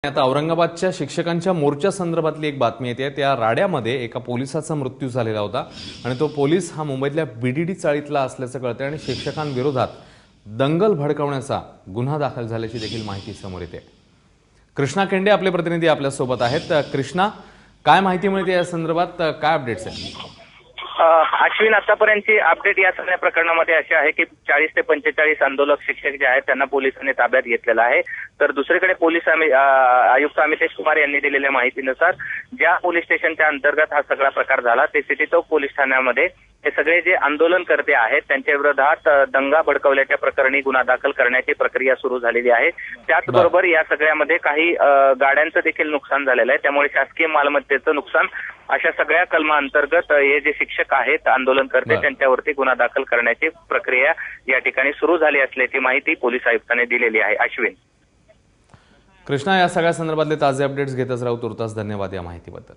आता औरंगाबादच्या शिक्षकांच्या मोर्चा संदर्भातली एक बातमी येते। त्या राड्यामध्ये एका पोलिसाचा मृत्यू झालेला होता आणि तो पोलीस हा मुंबईतल्या बीडीडी चाळीतला असल्याचं कळतंय आणि शिक्षकांविरोधात दंगल भडकवण्याचा गुन्हा दाखल झाल्याची देखील माहिती समोर येते। कृष्णा केंडे आपले प्रतिनिधी आपल्या सोबत आहेत। कृष्णा, काय माहिती मिळते या संदर्भात, काय अपडेट्स आहेत? अश्विन, आतापर्यंतची अपडेट या सगळ्या प्रकरणामध्ये अशी आहे की 40 ते 45 आंदोलक शिक्षक जे आहेत त्यांना पोलिसांनी ताब्यात घेतलेला आहे। तर दुसरीकडे पोलीस आयुक्त अमितेश कुमार यांनी दिलेल्या माहितीनुसार ज्या पोलीस स्टेशनच्या अंतर्गत हा सगळा प्रकार झाला ते सिटी चौक पोलीस ठाण्यामध्ये हे सगळे जे आंदोलनकर्ते आहेत त्यांच्या विरोधात दंगा भडकवल्याच्या प्रकरणी गुन्हा दाखल करण्याची प्रक्रिया सुरू झालेली आहे। त्याचबरोबर या सगळ्यामध्ये काही गाड्यांचं देखील नुकसान झालेलं आहे, त्यामुळे शासकीय मालमत्तेचं नुकसान अशा सगळ्या कलमांतर्गत हे जे शिक्षक आहेत आंदोलनकर्ते त्यांच्यावरती गुन्हा दाखल करण्याची प्रक्रिया या ठिकाणी सुरू झाली असल्याची माहिती पोलीस आयुक्तांनी दिलेली आहे। अश्विन, कृष्णा, या सगळ्या संदर्भातले ताजे अपडेट्स घेतच राहू। तुर्तास धन्यवाद या माहितीबद्दल।